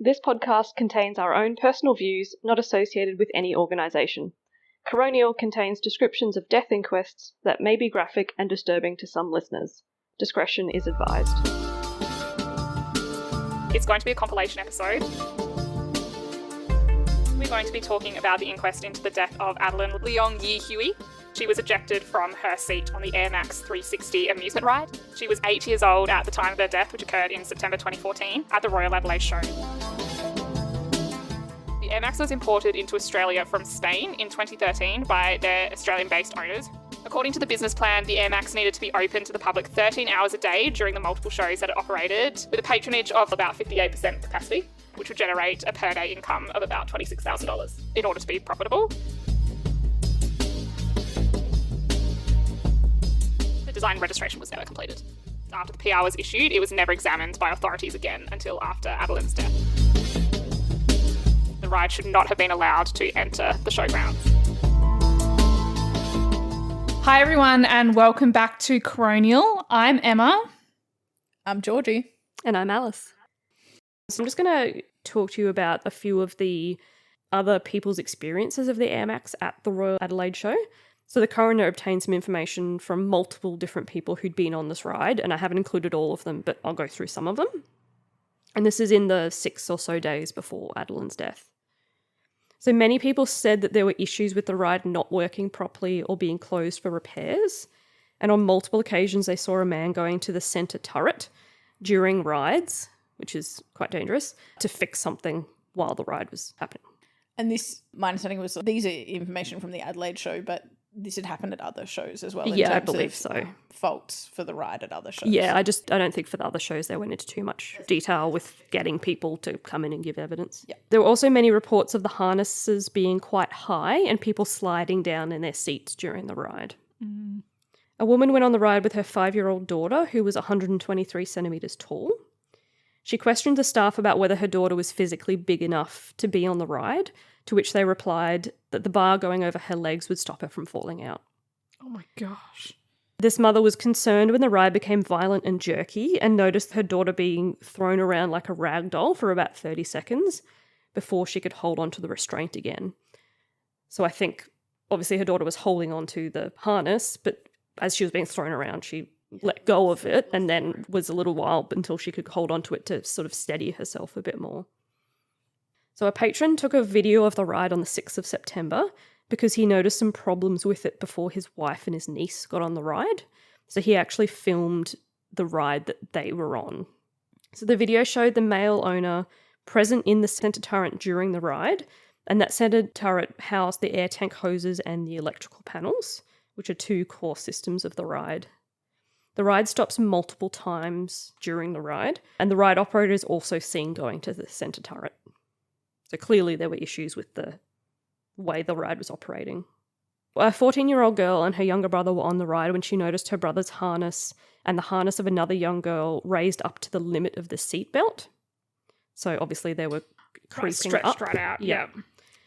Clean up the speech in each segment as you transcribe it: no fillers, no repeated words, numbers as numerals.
This podcast contains our own personal views, not associated with any organisation. Coronial contains descriptions of death inquests that may be graphic and disturbing to some listeners. Discretion is advised. It's going to be a compilation episode. We're going to be talking about the inquest into the death of Adelene Leong Huey. She was ejected from her seat on the Airmaxx 360 amusement ride. She was 8 years old at the time of her death, which occurred in September 2014 at the Royal Adelaide Show. The Airmaxx was imported into Australia from Spain in 2013 by their Australian-based owners. According to the business plan, the Airmaxx needed to be open to the public 13 hours a day during the multiple shows that it operated, with a patronage of about 58% capacity, which would generate a per-day income of about $26,000 in order to be profitable. The design and registration was never completed. After the PR was issued, it was never examined by authorities again until after Adeline's death. The ride should not have been allowed to enter the showgrounds. Hi everyone and welcome back to Coronial. I'm Emma. I'm Georgie. And I'm Alice. So I'm just going to talk to you about a few of the other people's experiences of the Airmaxx at the Royal Adelaide Show. So the coroner obtained some information from multiple different people who'd been on this ride, and I haven't included all of them, but I'll go through some of them. And this is in the 6 or so days before Adeline's death. So many people said that there were issues with the ride not working properly or being closed for repairs. And on multiple occasions, they saw a man going to the centre turret during rides, which is quite dangerous, to fix something while the ride was happening. And this, my understanding was, these are information from the Adelaide show, but this had happened at other shows as well. In terms I believe of so. Faults for the ride at other shows. Yeah, I don't think for the other shows they went into too much detail with getting people to come in and give evidence. Yeah. There were also many reports of the harnesses being quite high and people sliding down in their seats during the ride. Mm. A woman went on the ride with her 5-year-old daughter, who was 123 centimetres tall. She questioned the staff about whether her daughter was physically big enough to be on the ride, to which they replied that the bar going over her legs would stop her from falling out. Oh my gosh. This mother was concerned when the ride became violent and jerky and noticed her daughter being thrown around like a rag doll for about 30 seconds before she could hold onto the restraint again. So I think obviously her daughter was holding onto the harness, but as she was being thrown around, she let go of it and then was a little while until she could hold onto it to sort of steady herself a bit more. So a patron took a video of the ride on the 6th of September because he noticed some problems with it before his wife and his niece got on the ride. So he actually filmed the ride that they were on. So the video showed the male owner present in the centre turret during the ride, and that centre turret housed the air tank hoses and the electrical panels, which are 2 core systems of the ride. The ride stops multiple times during the ride, and the ride operator is also seen going to the centre turret. So clearly there were issues with the way the ride was operating. A 14-year-old girl and her younger brother were on the ride when she noticed her brother's harness and the harness of another young girl raised up to the limit of the seatbelt. So obviously they were creeping Stretched up. right out. Yeah.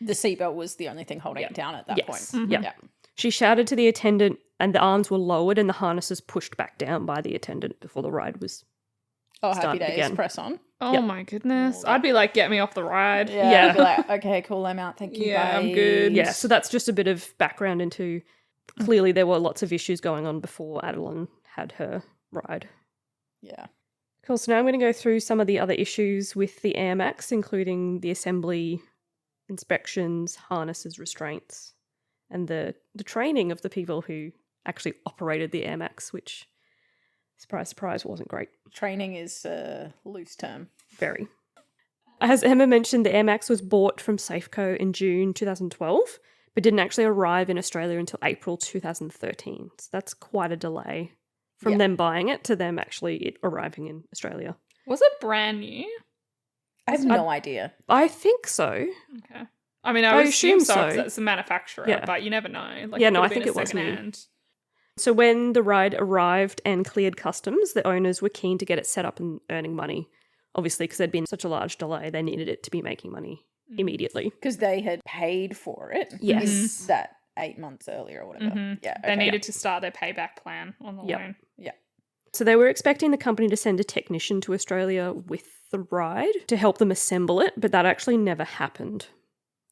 The seatbelt was the only thing holding it down at that point. Mm-hmm. Yeah. She shouted to the attendant and the arms were lowered and the harnesses pushed back down by the attendant before the ride was Oh, happy days, again. press on. Oh my goodness. I'd be like, get me off the ride. Yeah. I'd be like, okay, cool, I'm out, thank you, Yeah, I'm bye. good. Yeah, so that's just a bit of background into clearly there were lots of issues going on before Adeline had her ride. Yeah. Cool, so now I'm going to go through some of the other issues with the Airmaxx, including the assembly, inspections, harnesses, restraints, and the training of the people who actually operated the Airmaxx, which, surprise, surprise, wasn't great. Training is a loose term. Very. As Emma mentioned, the Airmaxx was bought from Safeco in June 2012, but didn't actually arrive in Australia until April 2013. So that's quite a delay from them buying it to them actually it arriving in Australia. Was it brand new? I have no idea. I think so. Okay. I mean, I I would assume assume so. so. 'Cause That's the manufacturer, Yeah. but you never know. Like, Yeah, it no, could I have been think a it was new. secondhand. So when the ride arrived and cleared customs, the owners were keen to get it set up and earning money. Obviously, because there'd been such a large delay, they needed it to be making money immediately. Because they had paid for it. Yes. in that 8 months earlier or whatever. Mhm. Yeah. They okay. needed to start their payback plan on the Yep. loan. So they were expecting the company to send a technician to Australia with the ride to help them assemble it, but that actually never happened.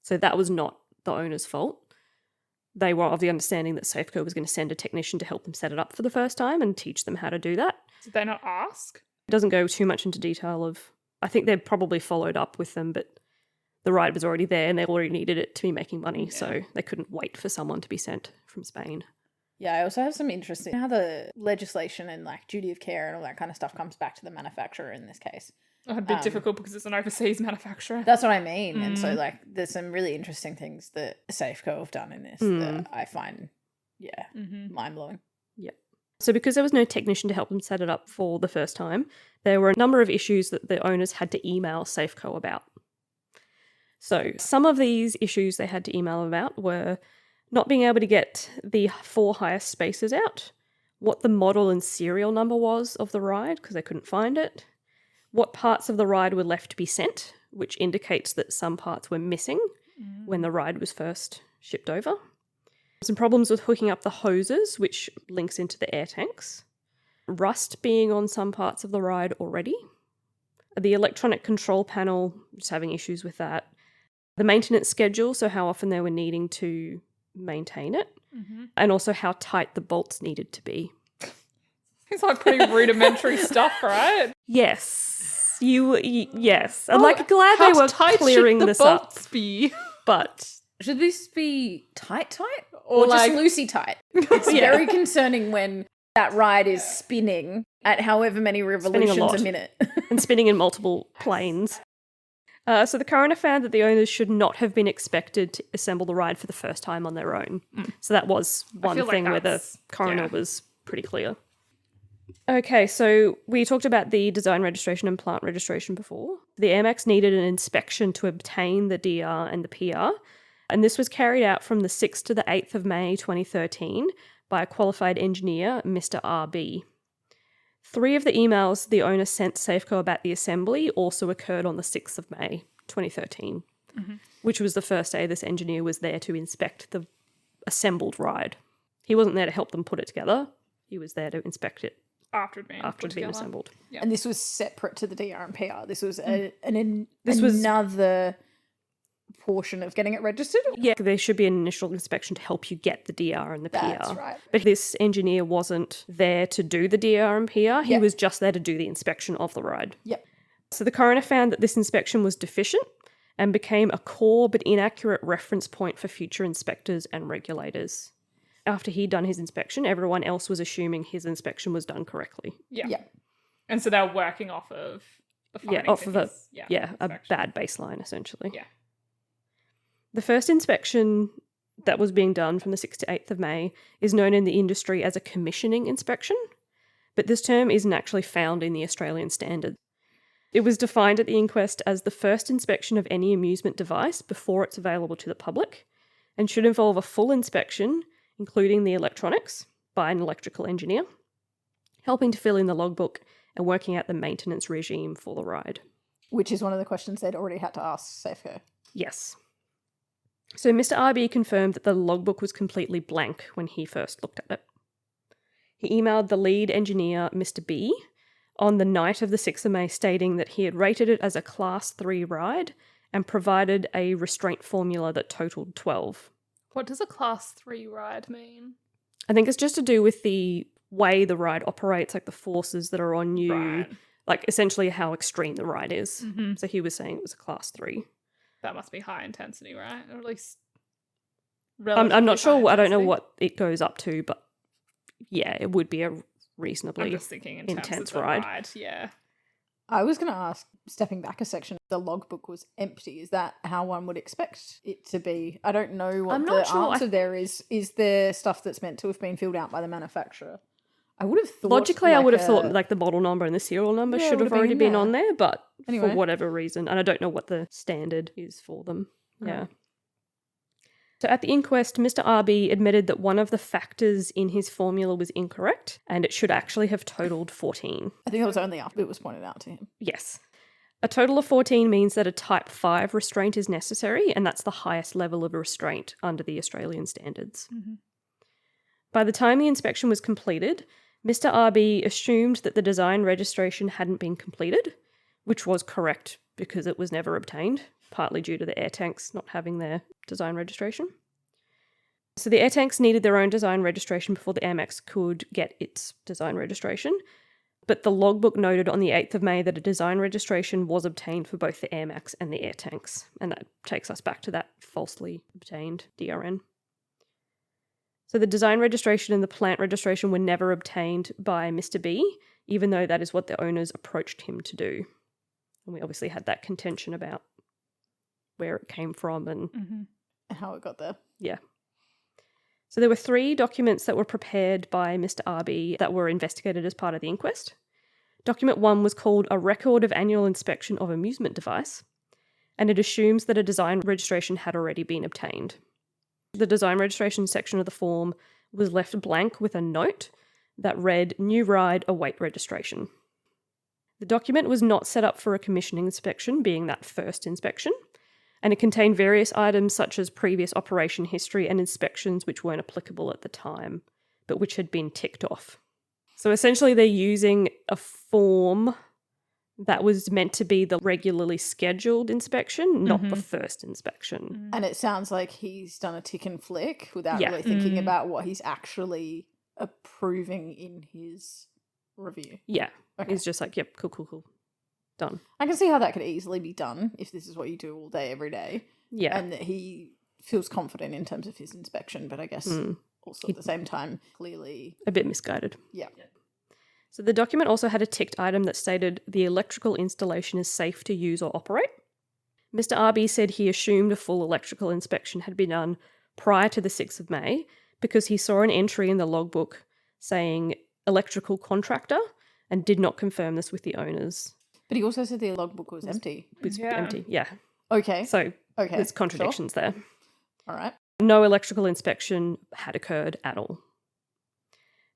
So that was not the owner's fault. They were of the understanding that Safeco was going to send a technician to help them set it up for the first time and teach them how to do that. Did they not ask? It doesn't go too much into detail of... I think they probably followed up with them, but the ride was already there and they already needed it to be making money, so they couldn't wait for someone to be sent from Spain. Yeah, I also have some interest in how the legislation and like duty of care and all that kind of stuff comes back to the manufacturer in this case. A bit difficult because it's an overseas manufacturer. That's what I mean. And so like there's some really interesting things that Safeco have done in this that I find, mind-blowing. Yep. So because there was no technician to help them set it up for the first time, there were a number of issues that the owners had to email Safeco about. So some of these issues they had to email about were not being able to get the 4 highest spaces out, what the model and serial number was of the ride because they couldn't find it, what parts of the ride were left to be sent, which indicates that some parts were missing when the ride was first shipped over. Some problems with hooking up the hoses, which links into the air tanks. Rust being on some parts of the ride already. The electronic control panel, just having issues with that. The maintenance schedule, so how often they were needing to maintain it. And also how tight the bolts needed to be. It's like pretty rudimentary stuff, right? Yes. Yes. I'm glad they were clearing this up. Be? But Should this be tight Or or like- just loosey tight? It's very concerning when that ride is spinning at however many revolutions lot. a minute. and spinning in multiple planes. So the coroner found that the owners should not have been expected to assemble the ride for the first time on their own. So that was one feel like thing where the that's- coroner yeah. was pretty clear. Okay, so we talked about the design registration and plant registration before. The Airmaxx needed an inspection to obtain the DR and the PR, and this was carried out from the 6th to the 8th of May 2013 by a qualified engineer, Mr. RB. 3 of the emails the owner sent Safeco about the assembly also occurred on the 6th of May 2013, which was the first day this engineer was there to inspect the assembled ride. He wasn't there to help them put it together. He was there to inspect it After it'd been been assembled. Yeah. And this was separate to the DR and PR. This was This was- another portion of getting it registered. Yeah, there should be an initial inspection to help you get the DR and the PR. That's right. But this engineer wasn't there to do the DR and PR. He Yep. was just there to do the inspection of the ride. Yep. So the coroner found that this inspection was deficient and became a core but inaccurate reference point for future inspectors and regulators. After he'd done his inspection, everyone else was assuming his inspection was done correctly. Yeah. Yeah. And so they were working off of the findings Off of in a his- a inspection. bad baseline, essentially. Yeah. The first inspection that was being done from the 6th to 8th of May is known in the industry as a commissioning inspection, but this term isn't actually found in the Australian standard. It was defined at the inquest as the first inspection of any amusement device before it's available to the public, and should involve a full inspection, including the electronics, by an electrical engineer, helping to fill in the logbook and working out the maintenance regime for the ride. Which is one of the questions they'd already had to ask Safeco. Yes. So Mr. RB confirmed that the logbook was completely blank when he first looked at it. He emailed the lead engineer, Mr. B, on the night of the 6th of May stating that he had rated it as a Class 3 ride and provided a restraint formula that totaled 12. What does a class 3 ride mean? I think it's just to do with the way the ride operates, like the forces that are on you, Right. like essentially how extreme the ride is. Mm-hmm. So he was saying it was a Class 3. That must be high intensity, right? Or at least I'm not relatively sure. high I don't know intensity. what it goes up to, but yeah, it would be a reasonably I'm just thinking in terms intense of the ride. ride. Yeah. I was going to ask, stepping back a section, the logbook was empty. Is that how one would expect it to be? I don't know what I'm the not sure. answer there is. Is there stuff that's meant to have been filled out by the manufacturer? I would have thought... Logically, I would have thought a- like the model number and the serial number Yeah, it should would have have been already in been there. on there, but Anyway. for whatever reason, and I don't know what the standard is for them. Yeah. So at the inquest, Mr. RB admitted that one of the factors in his formula was incorrect, and it should actually have totaled 14. I think it was only after it was pointed out to him. Yes. A total of 14 means that a Type 5 restraint is necessary, and that's the highest level of restraint under the Australian standards. Mm-hmm. By the time the inspection was completed, Mr. RB assumed that the design registration hadn't been completed, which was correct because it was never obtained, partly due to the air tanks not having their design registration. So the air tanks needed their own design registration before the Airmaxx could get its design registration. But the logbook noted on the 8th of May that a design registration was obtained for both the Airmaxx and the air tanks. And that takes us back to that falsely obtained DRN. So the design registration and the plant registration were never obtained by Mr. B, even though that is what the owners approached him to do. And we obviously had that contention about where it came from and how it got there. Yeah. So there were 3 documents that were prepared by Mr. RB that were investigated as part of the inquest. Document 1 was called A Record of Annual Inspection of Amusement Device, and it assumes that a design registration had already been obtained. The design registration section of the form was left blank with a note that read, "New ride, await registration." The document was not set up for a commissioning inspection, being that first inspection, and it contained various items such as previous operation history and inspections which weren't applicable at the time, but which had been ticked off. So essentially they're using a form that was meant to be the regularly scheduled inspection, not the first inspection. And it sounds like he's done a tick and flick without Yeah. really thinking about what he's actually approving in his review. Yeah. Okay. It's just like, yep, cool. Done. I can see how that could easily be done if this is what you do all day, every day. Yeah. And that he feels confident in terms of his inspection, but I guess also at the same time, clearly... A bit misguided. Yeah. So the document also had a ticked item that stated the electrical installation is safe to use or operate. Mr. RB said he assumed a full electrical inspection had been done prior to the 6th of May because he saw an entry in the logbook saying electrical contractor and did not confirm this with the owners. But he also said the logbook was empty. It's empty, yeah. Okay. So Okay. there's contradictions there. All right. No electrical inspection had occurred at all.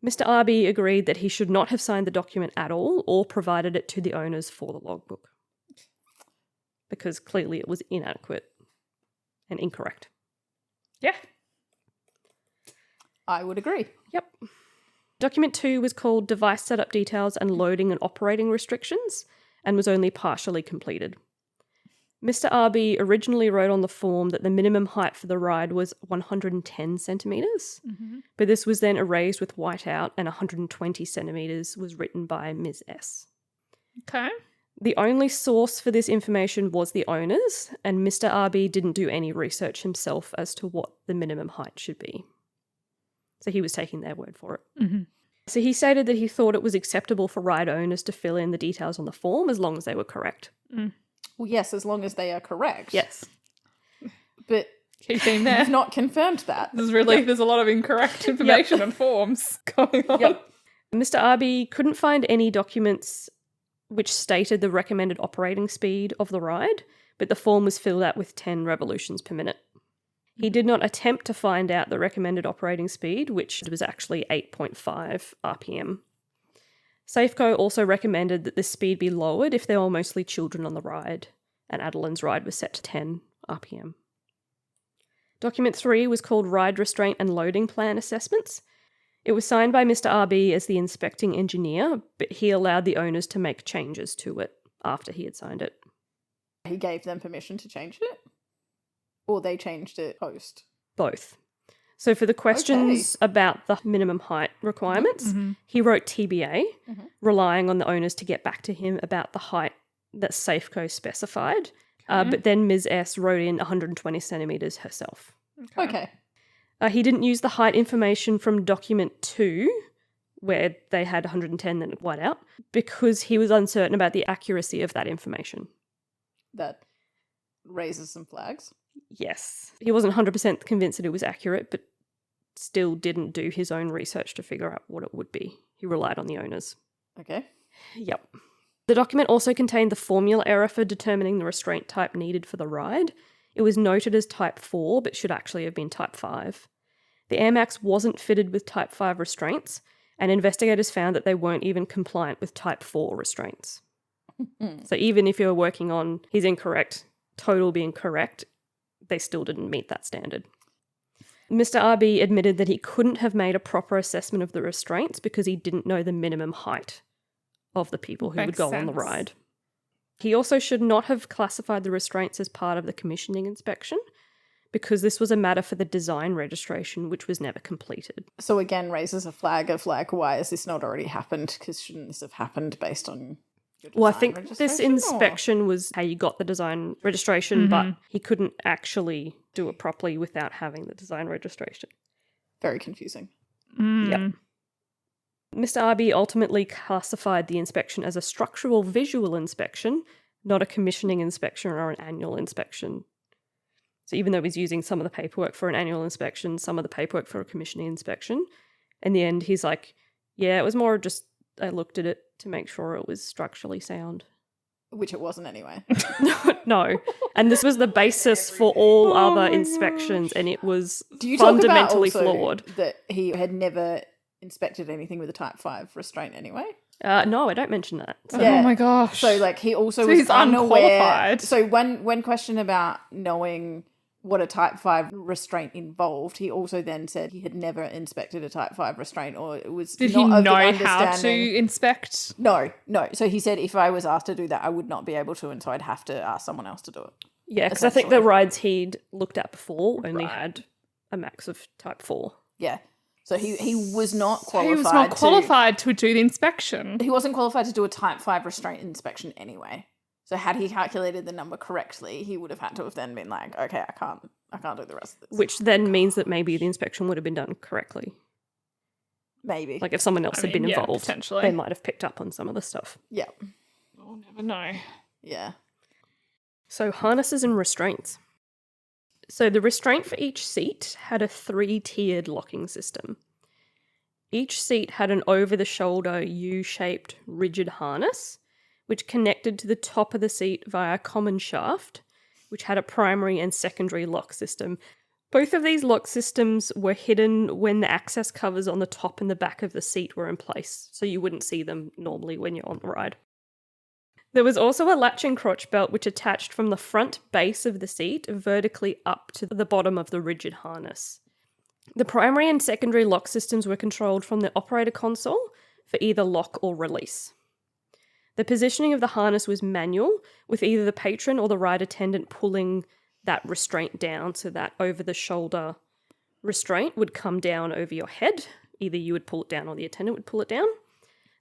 Mr. RB agreed that he should not have signed the document at all or provided it to the owners for the logbook because clearly it was inadequate and incorrect. Yeah. I would agree. Yep. Document 2 was called Device Setup Details and Loading and Operating Restrictions and was only partially completed. Mr. RB originally wrote on the form that the minimum height for the ride was 110 centimetres, but this was then erased with whiteout and 120 centimetres was written by Ms. S. Okay. The only source for this information was the owners, and Mr. RB didn't do any research himself as to what the minimum height should be. So he was taking their word for it. So he stated that he thought it was acceptable for ride owners to fill in the details on the form as long as they were correct. Well, yes, as long as they are correct. Yes. But Key theme there. you've not confirmed that. There's really there's a lot of incorrect information and forms going on. Yep. Mr. RB couldn't find any documents which stated the recommended operating speed of the ride, but the form was filled out with 10 revolutions per minute. He did not attempt to find out the recommended operating speed, which was actually 8.5 RPM. Safeco also recommended that the speed be lowered if there were mostly children on the ride, and Adeline's ride was set to 10 RPM. Document 3 was called Ride Restraint and Loading Plan Assessments. It was signed by Mr. RB as the inspecting engineer, but he allowed the owners to make changes to it after he had signed it. He gave them permission to change it? Or they changed it post? Both. So for the questions about the minimum height requirements, he wrote TBA, relying on the owners to get back to him about the height that Safeco specified. But then Ms. S wrote in 120 centimetres herself. Okay. He didn't use the height information from document 2, where they had 110 then white out, because he was uncertain about the accuracy of that information. That raises some flags. Yes. He wasn't 100% convinced that it was accurate, but still didn't do his own research to figure out what it would be. He relied on the owners. Okay. Yep. The document also contained the formula error for determining the restraint type needed for the ride. It was noted as type 4, but should actually have been type 5. The Airmaxx wasn't fitted with type 5 restraints, and investigators found that they weren't even compliant with type 4 restraints. So even if you're working on his incorrect total being correct, they still didn't meet that standard. Mr. RB admitted that he couldn't have made a proper assessment of the restraints because he didn't know the minimum height of the people who would Makes go on the sense. ride. He also should not have classified the restraints as part of the commissioning inspection because this was a matter for the design registration, which was never completed. So again, raises a flag of like, why has this not already happened? Because shouldn't this have happened based on your design Well, I think this registration, or- inspection was how you got the design registration, but he couldn't actually do it properly without having the design registration. Very confusing. Yep. Mr. Arby ultimately classified the inspection as a structural visual inspection, not a commissioning inspection or an annual inspection. So even though he's using some of the paperwork for an annual inspection, some of the paperwork for a commissioning inspection, in the end he's like, yeah, it was more just I looked at it to make sure it was structurally sound. Which it wasn't anyway. No. And this was the basis for all other inspections, and it was Do you talk about fundamentally also flawed. that he had never inspected anything with a Type 5 restraint anyway? No, I don't mention that. So. Oh my gosh. So like he also So was he's unaware. unqualified. So when questioned about knowing what a Type 5 restraint involved, he also then said he had never inspected a Type 5 restraint, or it was Did not he of the know how understanding- to inspect? No. So he said if I was asked to do that, I would not be able to, and so I'd have to ask someone else to do it. Yeah, because I think the essentially. rides he'd looked at before only had a max of type 4. Yeah. So he was not So qualified. he was not qualified to do the inspection. He wasn't qualified to do a Type 5 restraint inspection anyway. So had he calculated the number correctly, he would have had to have then been like, okay, I can't do the rest of this. Which then means that maybe the inspection would have been done correctly. Maybe. Like if someone else had been yeah, involved, potentially. they might have picked up on some of the stuff. Yeah. We'll never know. Yeah. So harnesses and restraints. So the restraint for each seat had a 3-tiered locking system. Each seat had an over-the-shoulder U-shaped rigid harness, which connected to the top of the seat via a common shaft, which had a primary and secondary lock system. Both of these lock systems were hidden when the access covers on the top and the back of the seat were in place, so you wouldn't see them normally when you're on the ride. There was also a latch and crotch belt which attached from the front base of the seat vertically up to the bottom of the rigid harness. The primary and secondary lock systems were controlled from the operator console for either lock or release. The positioning of the harness was manual, with either the patron or the ride attendant pulling that restraint down, so that over-the-shoulder restraint would come down over your head. Either you would pull it down or the attendant would pull it down.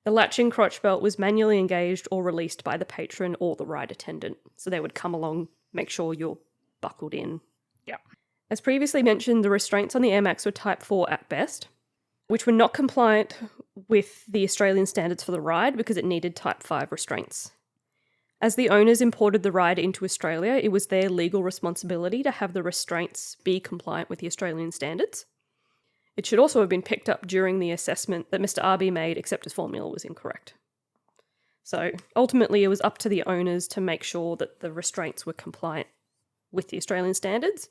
The latching crotch belt was manually engaged or released by the patron or the ride attendant. So they would come along, make sure you're buckled in. Yeah. As previously mentioned, the restraints on the Airmaxx were Type 4 at best, which were not compliant with the Australian standards for the ride because it needed Type 5 restraints. As the owners imported the ride into Australia, it was their legal responsibility to have the restraints be compliant with the Australian standards. It should also have been picked up during the assessment that Mr. Arby made, except his formula was incorrect. So ultimately, it was up to the owners to make sure that the restraints were compliant with the Australian standards,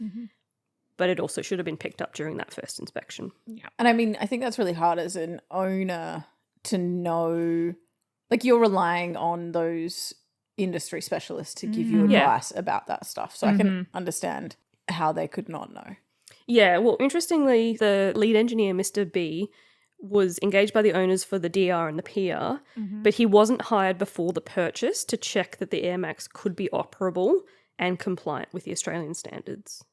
but it also should have been picked up during that first inspection. And I mean, I think that's really hard as an owner to know, like you're relying on those industry specialists to give you Yeah. advice about that stuff. So I can understand how they could not know. Yeah, well, interestingly, the lead engineer, Mr. B, was engaged by the owners for the DR and the PR, but he wasn't hired before the purchase to check that the Airmaxx could be operable and compliant with the Australian standards.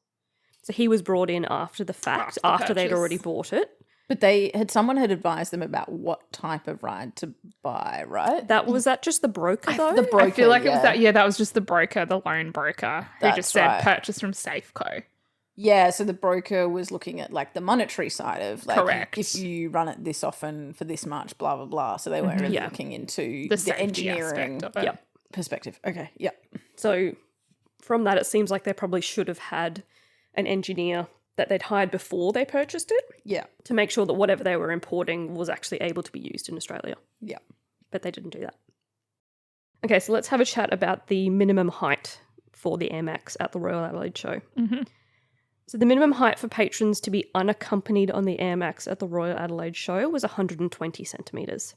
So he was brought in after the fact, after they'd purchase. already bought it. But someone had advised them about what type of ride to buy, right? Was that just the broker, though? The broker, I feel like it was yeah. that. Yeah, that was just the broker, the loan broker, who That's just said right. purchase from Safeco. Yeah, so the broker was looking at like the monetary side of like Correct. if you run it this often for this much, blah blah blah. So they weren't really Yeah. looking into The the safety engineering aspect of it. Yep. perspective. Okay, yeah. So from that, it seems like they probably should have had an engineer that they'd hired before they purchased it Yeah. to make sure that whatever they were importing was actually able to be used in Australia. Yeah. But they didn't do that. Okay, so let's have a chat about the minimum height for the Airmaxx at the Royal Adelaide Show. So the minimum height for patrons to be unaccompanied on the Airmaxx at the Royal Adelaide Show was 120 centimetres.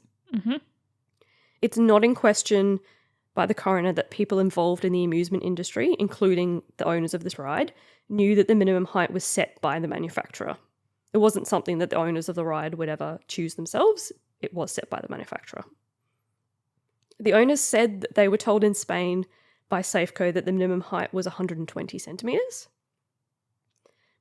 It's not in question by the coroner that people involved in the amusement industry, including the owners of this ride, knew that the minimum height was set by the manufacturer. It wasn't something that the owners of the ride would ever choose themselves. It was set by the manufacturer. The owners said that they were told in Spain by Safeco that the minimum height was 120 centimetres.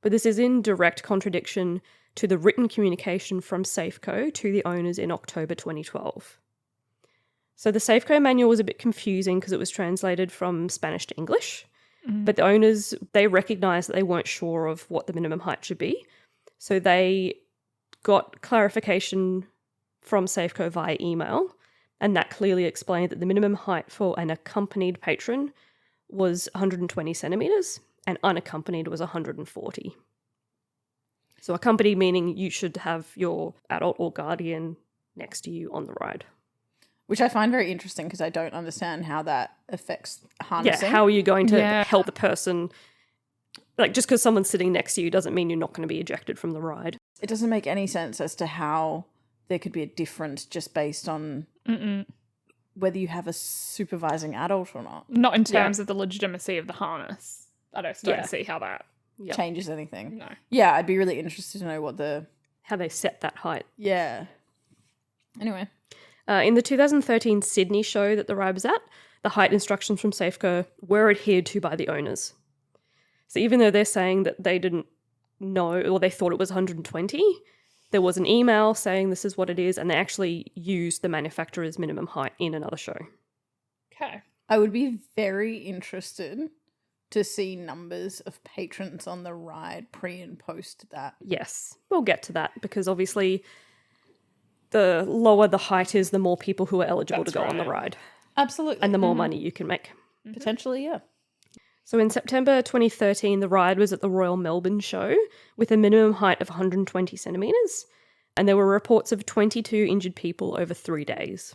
But this is in direct contradiction to the written communication from Safeco to the owners in October 2012. So the Safeco manual was a bit confusing because it was translated from Spanish to English, but the owners, they recognised that they weren't sure of what the minimum height should be. So they got clarification from Safeco via email, and that clearly explained that the minimum height for an accompanied patron was 120 centimetres and unaccompanied was 140. So accompanied meaning you should have your adult or guardian next to you on the ride. Which I find very interesting because I don't understand how that affects harnessing. Yeah, how are you going to help the person? Like, just because someone's sitting next to you doesn't mean you're not going to be ejected from the ride. It doesn't make any sense as to how there could be a difference just based on whether you have a supervising adult or not. Not in terms of the legitimacy of the harness. I just don't see how that changes anything. No. Yeah, I'd be really interested to know what how they set that height. Yeah. Anyway. In the 2013 Sydney show that the ride was at, the height instructions from Safeco were adhered to by the owners. So even though they're saying that they didn't know or they thought it was 120, there was an email saying this is what it is, and they actually used the manufacturer's minimum height in another show. Okay. I would be very interested to see numbers of patrons on the ride pre and post that. Yes, we'll get to that because obviously the lower the height is, the more people who are eligible to go on the ride. Absolutely. And the more money you can make. Potentially, yeah. So in September 2013, the ride was at the Royal Melbourne Show with a minimum height of 120 centimetres, and there were reports of 22 injured people over 3 days.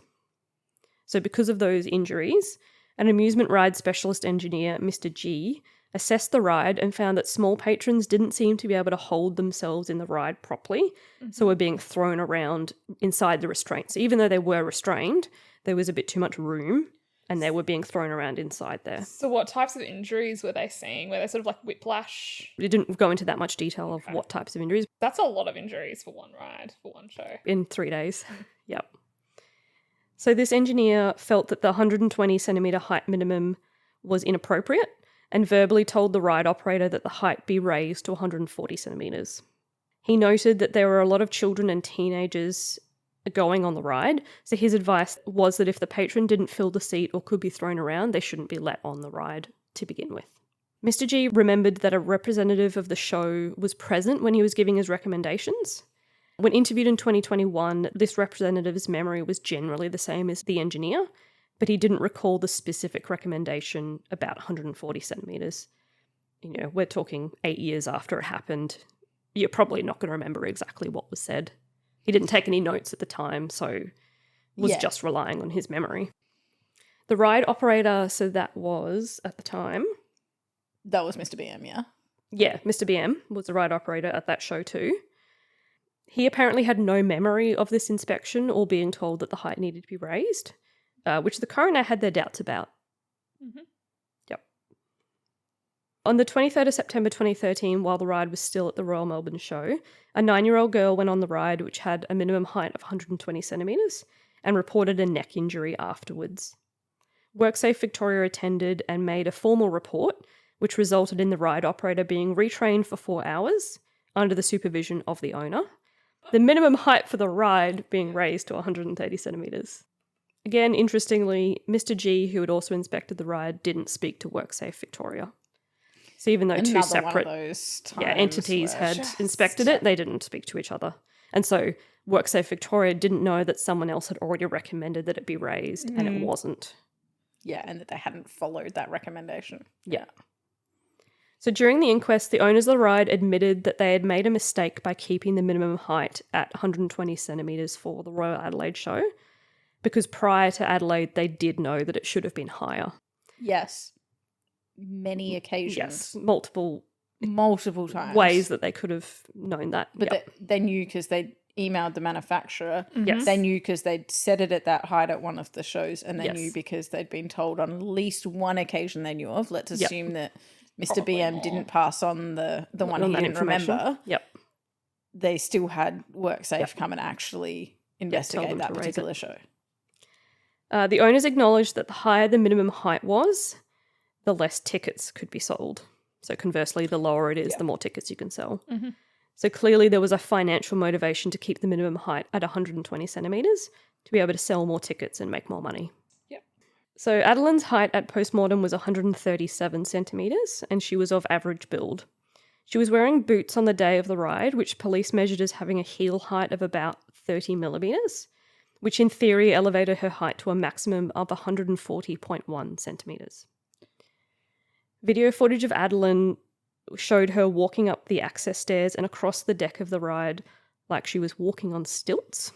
So because of those injuries, an amusement ride specialist engineer, Mr. G, assessed the ride and found that small patrons didn't seem to be able to hold themselves in the ride properly, so were being thrown around inside the restraints. So even though they were restrained, there was a bit too much room and they were being thrown around inside there. So what types of injuries were they seeing? Were they sort of like whiplash? It didn't go into that much detail of what types of injuries. That's a lot of injuries for one ride, for one show. In 3 days. Yep. So this engineer felt that the 120 centimetre height minimum was inappropriate and verbally told the ride operator that the height be raised to 140 centimetres. He noted that there were a lot of children and teenagers going on the ride, so his advice was that if the patron didn't fill the seat or could be thrown around, they shouldn't be let on the ride to begin with. Mr. G remembered that a representative of the show was present when he was giving his recommendations. When interviewed in 2021, this representative's memory was generally the same as the engineer, but he didn't recall the specific recommendation about 140 centimetres. You know, we're talking 8 years after it happened. You're probably not going to remember exactly what was said. He didn't take any notes at the time, so was just relying on his memory. The ride operator, so that was, at the time... That was Mr. BM, yeah? Yeah, Mr. BM was the ride operator at that show too. He apparently had no memory of this inspection or being told that the height needed to be raised, which the coroner had their doubts about. Yep. On the 23rd of September 2013, while the ride was still at the Royal Melbourne Show, a 9-year-old girl went on the ride which had a minimum height of 120 centimetres and reported a neck injury afterwards. WorkSafe Victoria attended and made a formal report which resulted in the ride operator being retrained for 4 hours under the supervision of the owner. The minimum height for the ride being raised to 130 centimetres. Again, interestingly, Mr. G, who had also inspected the ride, didn't speak to WorkSafe Victoria. So even though two separate entities had inspected it, they didn't speak to each other. And so WorkSafe Victoria didn't know that someone else had already recommended that it be raised, and it wasn't. Yeah, and that they hadn't followed that recommendation. Yeah. So during the inquest, the owners of the ride admitted that they had made a mistake by keeping the minimum height at 120 centimetres for the Royal Adelaide show, because prior to Adelaide, they did know that it should have been higher. Yes. Many occasions. Yes, multiple times. Ways that they could have known that. But they knew because they emailed the manufacturer. Yes. They knew because they'd set it at that height at one of the shows, and they knew because they'd been told on at least one occasion they knew of. Let's assume that Mr. BM didn't pass on the one he didn't remember. Yep. They still had WorkSafe come and actually investigate that particular show. The owners acknowledged that the higher the minimum height was, the less tickets could be sold. So conversely, the lower it is, the more tickets you can sell. Mm-hmm. So clearly there was a financial motivation to keep the minimum height at 120 centimetres to be able to sell more tickets and make more money. Yep. So Adeline's height at postmortem was 137 centimetres and she was of average build. She was wearing boots on the day of the ride, which police measured as having a heel height of about 30 millimetres, which in theory elevated her height to a maximum of 140.1 centimetres. Video footage of Adeline showed her walking up the access stairs and across the deck of the ride like she was walking on stilts.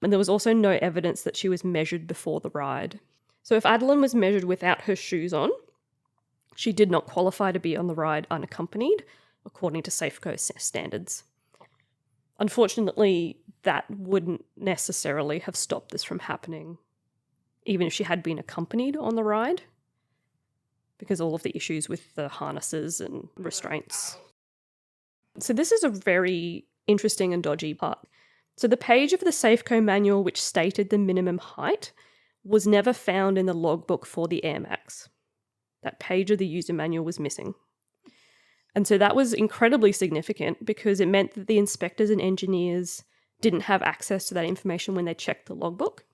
And there was also no evidence that she was measured before the ride. So if Adeline was measured without her shoes on, she did not qualify to be on the ride unaccompanied, according to Safeco's standards. Unfortunately, that wouldn't necessarily have stopped this from happening, even if she had been accompanied on the ride, because all of the issues with the harnesses and restraints. So this is a very interesting and dodgy part. So the page of the Safeco manual which stated the minimum height was never found in the logbook for the Airmaxx. That page of the user manual was missing. And so that was incredibly significant because it meant that the inspectors and engineers didn't have access to that information when they checked the logbook.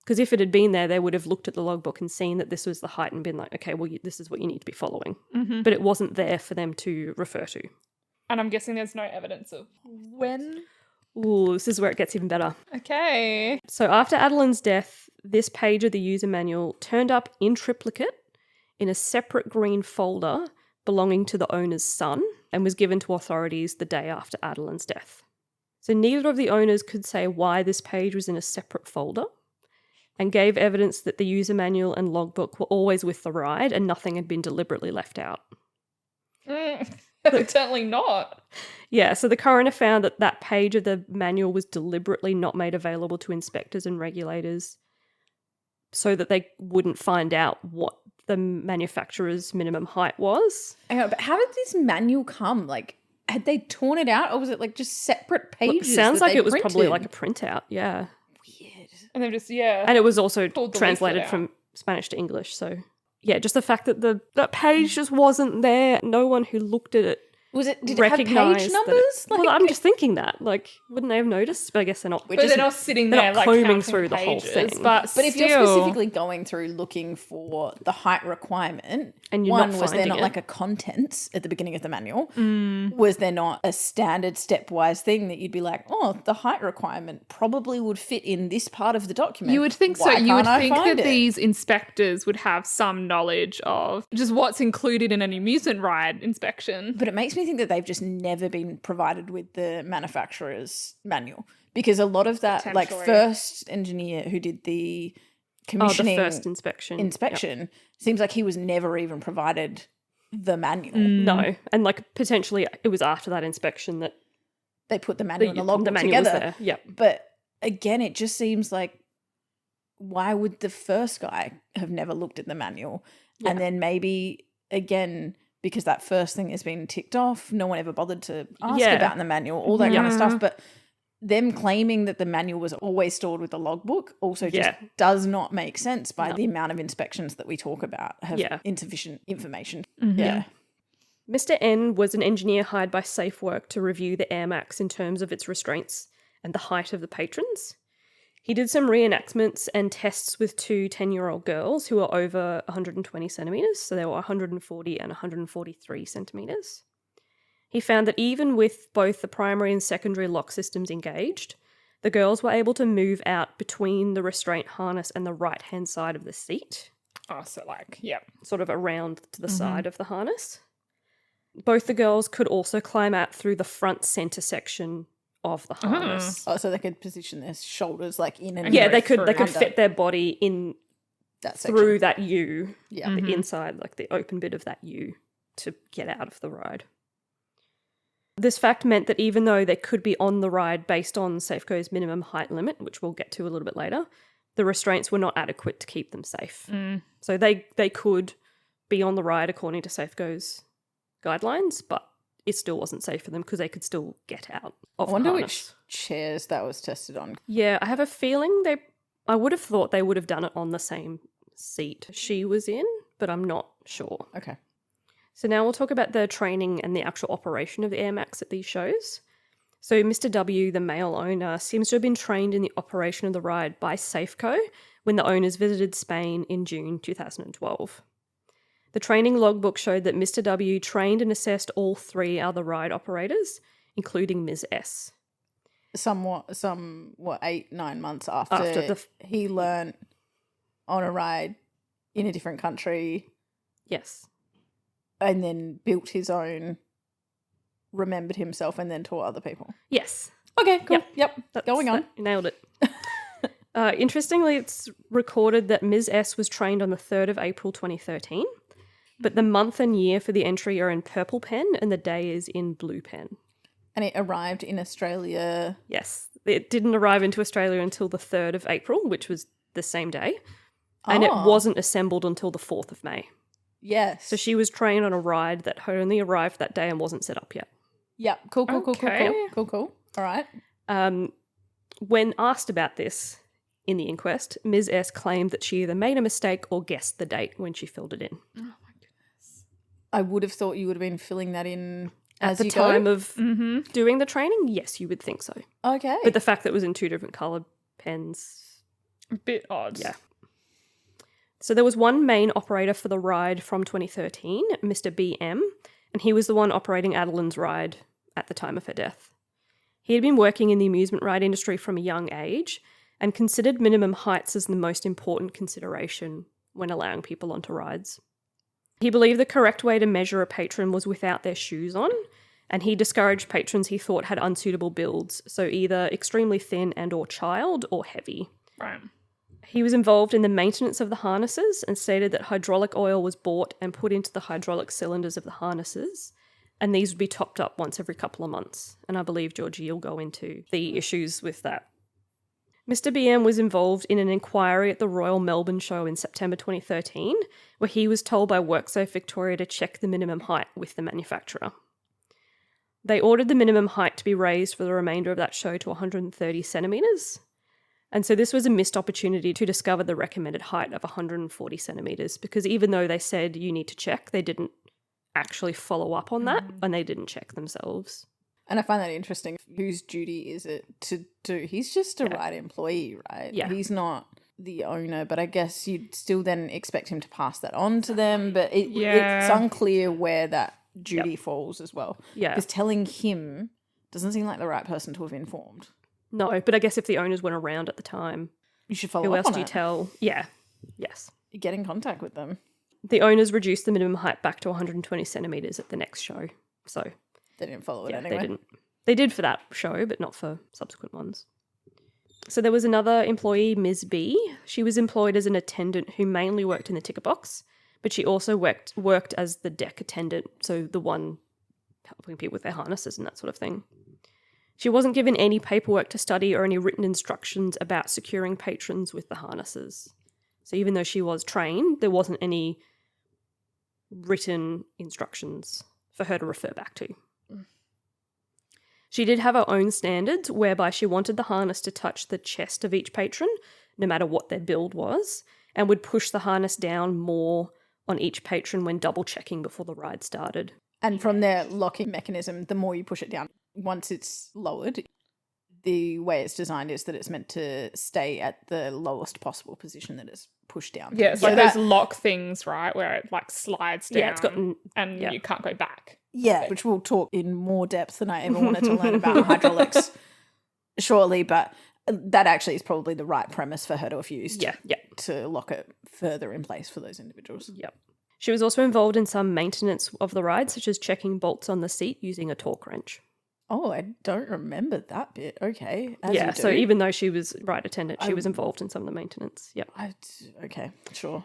Because if it had been there, they would have looked at the logbook and seen that this was the height and been like, okay, well, this is what you need to be following. Mm-hmm. But it wasn't there for them to refer to. And I'm guessing there's no evidence of when. Ooh, this is where it gets even better. Okay. So after Adeline's death, this page of the user manual turned up in triplicate in a separate green folder belonging to the owner's son and was given to authorities the day after Adeline's death. So neither of the owners could say why this page was in a separate folder and gave evidence that the user manual and logbook were always with the ride and nothing had been deliberately left out. Certainly not. Yeah, so the coroner found that that page of the manual was deliberately not made available to inspectors and regulators so that they wouldn't find out what the manufacturer's minimum height was. But how did this manual come? Like, had they torn it out or was it like just separate pages? It sounds like it was printed? probably like a printout, yeah. Weird. And they've just, yeah. And it was also pulled the translated leaflet from Spanish to English, so yeah, just the fact that that page just wasn't there. No one who looked at it Was it? Did it have recognised page that numbers? well, I'm just thinking that. Like, wouldn't they have noticed? But I guess they're not. But they're not sitting they're there not like combing counting through the whole pages, thing. But if you're still- specifically going through looking for the height requirement, And you're one, not was there finding not it. like a contents at the beginning of the manual? Was there not a standard stepwise thing that you'd be like, oh, the height requirement probably would fit in this part of the document? You would think so. Why You would can't I think find that it? these inspectors would have some knowledge of just what's included in an amusement ride inspection. But it makes me think that they've just never been provided with the manufacturer's manual, because a lot of that, like Potentially. first engineer who did the commissioning the first inspection. Yep. seems like he was never even provided the manual. No, and like potentially it was after that inspection that They put the manual and the logbook manual was together. there. Yep. But again, it just seems like, why would the first guy have never looked at the manual? Yeah. And then maybe, again, because that first thing has been ticked off, no one ever bothered to ask Yeah. about the manual, all that kind of stuff. But them claiming that the manual was always stored with the logbook also just does not make sense by the amount of inspections that we talk about have insufficient information. Yeah. Mr. N was an engineer hired by SafeWork to review the Airmaxx in terms of its restraints and the height of the patrons. He did some reenactments and tests with two 10-year-old girls who were over 120 centimetres, so they were 140 and 143 centimetres. He found that even with both the primary and secondary lock systems engaged, the girls were able to move out between the restraint harness and the right-hand side of the seat. Oh, so like, yeah. Sort of around to the side of the harness. Both the girls could also climb out through the front centre section of the harness. Oh, so they could position their shoulders like in and Yeah, go they could through fit their body in that section. through that U, Yeah. the inside, like the open bit of that U, to get out of the ride. This fact meant that even though they could be on the ride based on Safeco's minimum height limit, which we'll get to a little bit later, the restraints were not adequate to keep them safe. So they could be on the ride according to Safeco's guidelines, but it still wasn't safe for them because they could still get out of I wonder the which harness. chairs that was tested on. Yeah, I have a feeling they I would have thought they would have done it on the same seat she was in, but I'm not sure. Okay. So now we'll talk about the training and the actual operation of the Airmaxx at these shows. So Mr. W, the male owner, seems to have been trained in the operation of the ride by Safeco when the owners visited Spain in June 2012. The training logbook showed that Mr. W trained and assessed all 3 other ride operators, including Ms. S. 8-9 months after he learnt on a ride in a different country. Yes. And then built his own, remembered himself, and then taught other people. Yes. Okay, cool. Yep. Going on. You nailed it. Interestingly, it's recorded that Ms. S was trained on the 3rd of April 2013, but the month and year for the entry are in purple pen and the day is in blue pen. And it arrived in Australia. Yes. It didn't arrive into Australia until the 3rd of April, which was the same day. And it wasn't assembled until the 4th of May. Yes. So she was trained on a ride that had only arrived that day and wasn't set up yet. Yep. Cool. Okay. Cool. All right. When asked about this in the inquest, Ms. S claimed that she either made a mistake or guessed the date when she filled it in. Oh my goodness. I would have thought you would have been filling that in At the time of doing the training, yes, you would think so. Okay. But the fact that it was in 2 different coloured pens... A bit odd. Yeah. So there was one main operator for the ride from 2013, Mr. BM, and he was the one operating Adeline's ride at the time of her death. He had been working in the amusement ride industry from a young age and considered minimum heights as the most important consideration when allowing people onto rides. He believed the correct way to measure a patron was without their shoes on, and he discouraged patrons he thought had unsuitable builds, so either extremely thin and or child or heavy. Right. He was involved in the maintenance of the harnesses and stated that hydraulic oil was bought and put into the hydraulic cylinders of the harnesses, and these would be topped up once every couple of months. And I believe Georgie will go into the issues with that. Mr. BM was involved in an inquiry at the Royal Melbourne Show in September 2013, where he was told by WorkSafe Victoria to check the minimum height with the manufacturer. They ordered the minimum height to be raised for the remainder of that show to 130 centimetres. And so this was a missed opportunity to discover the recommended height of 140 centimetres, because even though they said you need to check, they didn't actually follow up on that, and they didn't check themselves. And I find that interesting. Whose duty is it to do? He's just a ride employee, right? Yeah. He's not the owner, but I guess you'd still then expect him to pass that on to them. But it's unclear where that duty falls as well. Yeah. Because telling him doesn't seem like the right person to have informed. No, but I guess if the owners weren't around at the time, you should follow who up else on do you it. tell? Yeah. Yes. You get in contact with them. The owners reduced the minimum height back to 120 centimetres at the next show. So they didn't follow it yeah, anyway. They didn't. They did for that show, but not for subsequent ones. So there was another employee, Ms. B. She was employed as an attendant who mainly worked in the ticket box, but she also worked as the deck attendant, so the one helping people with their harnesses and that sort of thing. She wasn't given any paperwork to study or any written instructions about securing patrons with the harnesses. So even though she was trained, there wasn't any written instructions for her to refer back to. She did have her own standards, whereby she wanted the harness to touch the chest of each patron, no matter what their build was, and would push the harness down more on each patron when double-checking before the ride started. And from their locking mechanism, the more you push it down, once it's lowered, the way it's designed is that it's meant to stay at the lowest possible position that it's pushed down. Yeah, it's like those lock things, right, where it like slides down it's got, and you can't go back. Yeah, which we'll talk in more depth than I ever wanted to learn about hydraulics shortly, but that actually is probably the right premise for her to have used to lock it further in place for those individuals. Yep. She was also involved in some maintenance of the ride, such as checking bolts on the seat using a torque wrench. Oh, I don't remember that bit. Okay. So even though she was ride attendant, she was involved in some of the maintenance. Yep. Okay, sure.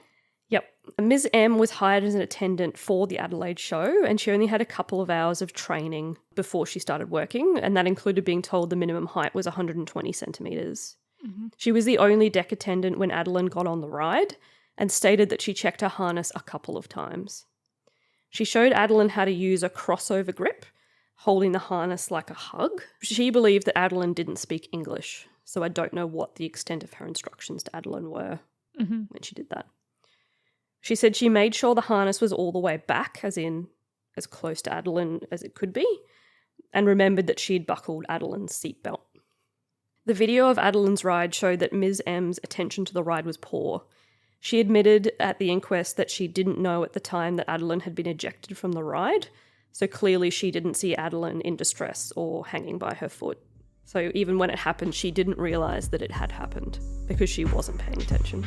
Yep. Ms. M was hired as an attendant for the Adelaide show, and she only had a couple of hours of training before she started working, and that included being told the minimum height was 120 centimetres. Mm-hmm. She was the only deck attendant when Adeline got on the ride, and stated that she checked her harness a couple of times. She showed Adeline how to use a crossover grip, holding the harness like a hug. She believed that Adeline didn't speak English, so I don't know what the extent of her instructions to Adelene were when she did that. She said she made sure the harness was all the way back, as in as close to Adelene as it could be, and remembered that she'd buckled Adeline's seatbelt. The video of Adeline's ride showed that Ms. M's attention to the ride was poor. She admitted at the inquest that she didn't know at the time that Adelene had been ejected from the ride, so clearly she didn't see Adelene in distress or hanging by her foot. So even when it happened, she didn't realise that it had happened because she wasn't paying attention.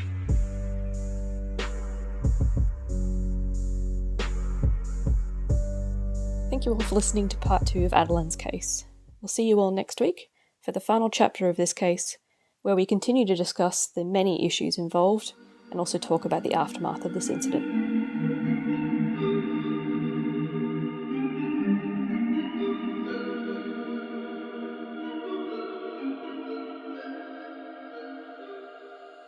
Thank you all for listening to part 2 of Adeline's case. We'll see you all next week for the final chapter of this case, where we continue to discuss the many issues involved and also talk about the aftermath of this incident.